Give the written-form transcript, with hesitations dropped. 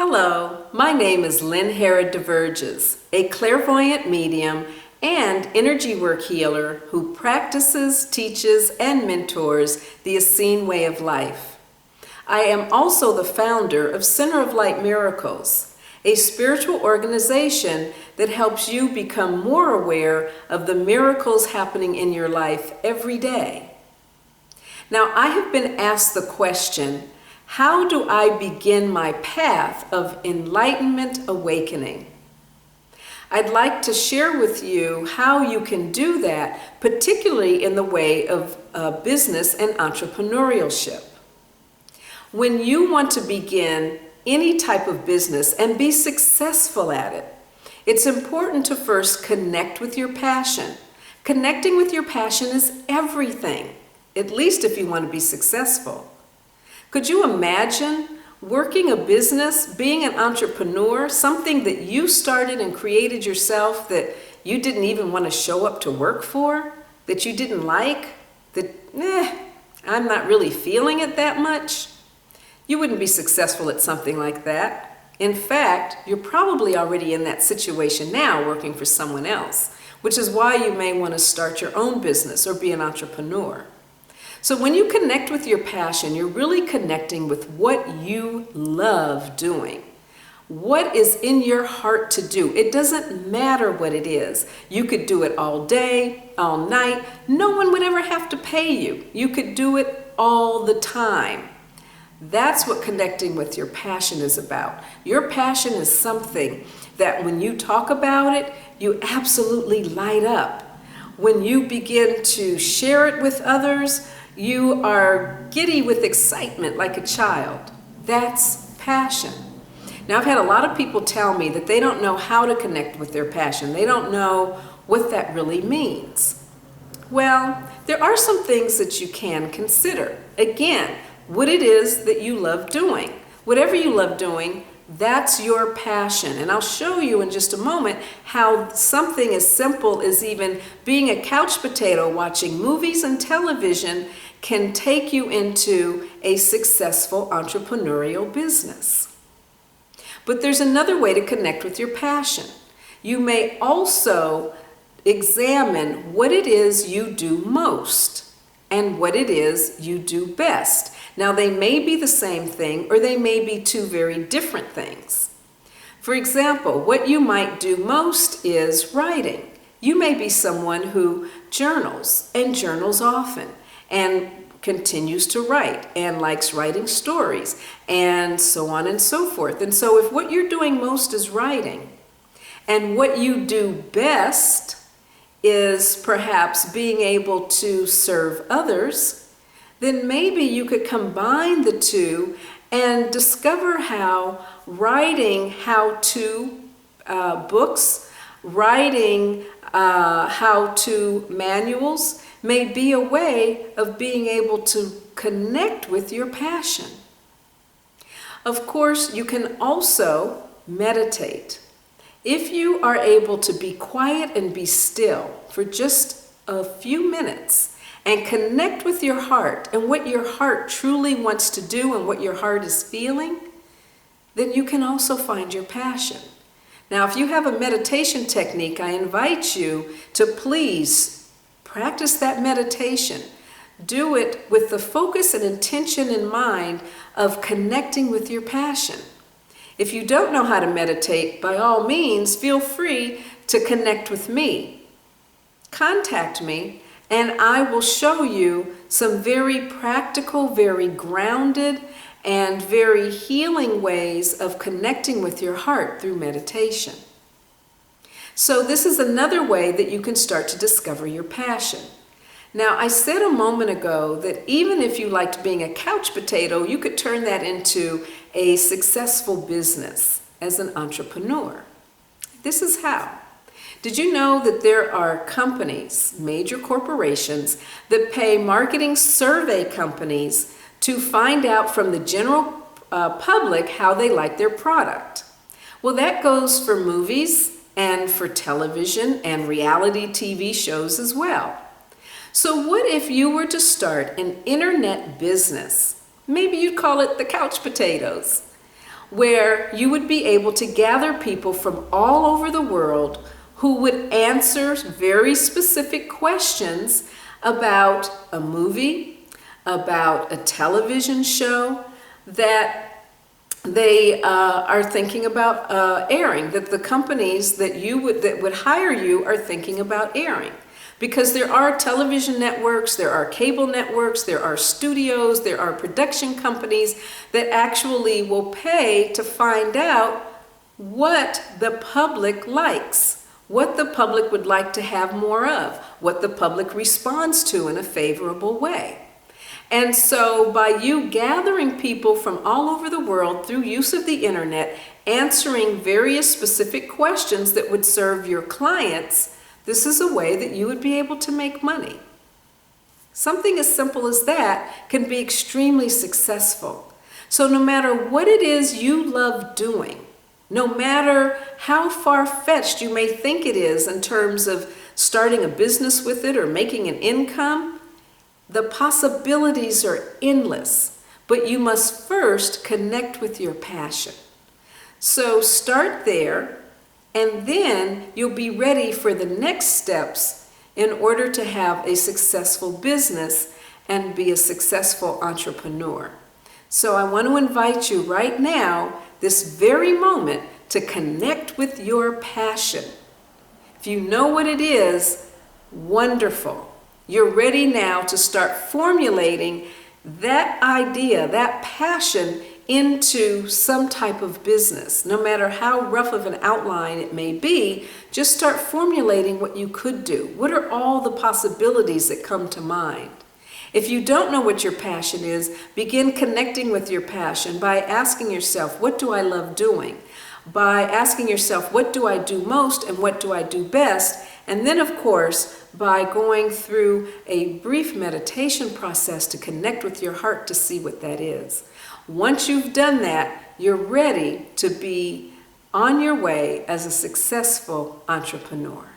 Hello, my name is Lynne Herod-DeVerges, a clairvoyant medium and energy work healer who practices, teaches, and mentors the Essene way of life. I am also the founder of Center of Light Miracles, a spiritual organization that helps you become more aware of the miracles happening in your life every day. Now, I have been asked the question, how do I begin my path of Enlightenment Awakening? I'd like to share with you how you can do that, particularly in the way of business and entrepreneurship. When you want to begin any type of business and be successful at it, it's important to first connect with your passion. Connecting with your passion is everything, at least if you want to be successful. Could you imagine working a business, being an entrepreneur, something that you started and created yourself that you didn't even want to show up to work for, that you didn't like, that, I'm not really feeling it that much? You wouldn't be successful at something like that. In fact, you're probably already in that situation now working for someone else, which is why you may want to start your own business or be an entrepreneur. So when you connect with your passion, you're really connecting with what you love doing. What is in your heart to do? It doesn't matter what it is. You could do it all day, all night. No one would ever have to pay you. You could do it all the time. That's what connecting with your passion is about. Your passion is something that when you talk about it, you absolutely light up. When you begin to share it with others, you are giddy with excitement like a child. That's passion. Now, I've had a lot of people tell me that they don't know how to connect with their passion. They don't know what that really means. Well, there are some things that you can consider. Again, what it is that you love doing. Whatever you love doing, that's your passion. And I'll show you in just a moment how something as simple as even being a couch potato watching movies and television can take you into a successful entrepreneurial business. But there's another way to connect with your passion. You may also examine what it is you do most and what it is you do best. Now, they may be the same thing or they may be two very different things. For example, what you might do most is writing. You may be someone who journals and journals often and continues to write and likes writing stories and so on and so forth. And so if what you're doing most is writing and what you do best is perhaps being able to serve others, then maybe you could combine the two and discover how writing how-to books, writing how-to manuals may be a way of being able to connect with your passion. Of course, you can also meditate. If you are able to be quiet and be still for just a few minutes and connect with your heart and what your heart truly wants to do and what your heart is feeling, then you can also find your passion. Now, if you have a meditation technique, I invite you to please practice that meditation. Do it with the focus and intention in mind of connecting with your passion. If you don't know how to meditate, by all means, feel free to connect with me. Contact me, and I will show you some very practical, very grounded, and very healing ways of connecting with your heart through meditation. So this is another way that you can start to discover your passion. Now, I said a moment ago that even if you liked being a couch potato, you could turn that into a successful business as an entrepreneur. This is how. Did you know that there are companies, major corporations, that pay marketing survey companies to find out from the general public how they like their product? Well, that goes for movies and for television and reality TV shows as well. So what if you were to start an internet business? Maybe you'd call it the couch potatoes. where you would be able to gather people from all over the world who would answer very specific questions about a movie, about a television show that they are thinking about airing, that the companies that would hire you are thinking about airing. Because there are television networks, there are cable networks, there are studios, there are production companies that actually will pay to find out what the public likes, what the public would like to have more of, what the public responds to in a favorable way. And so by you gathering people from all over the world through use of the internet, answering various specific questions that would serve your clients, this is a way that you would be able to make money. Something as simple as that can be extremely successful. So no matter what it is you love doing, no matter how far-fetched you may think it is in terms of starting a business with it or making an income, the possibilities are endless, but you must first connect with your passion. So start there, and then you'll be ready for the next steps in order to have a successful business and be a successful entrepreneur. So I want to invite you right now, this very moment, to connect with your passion. If you know what it is, wonderful. You're ready now to start formulating that idea, that passion, into some type of business. No matter how rough of an outline it may be, just start formulating what you could do. What are all the possibilities that come to mind? If you don't know what your passion is, begin connecting with your passion by asking yourself, what do I love doing? By asking yourself, what do I do most and what do I do best? And then, of course, by going through a brief meditation process to connect with your heart to see what that is. Once you've done that, you're ready to be on your way as a successful entrepreneur.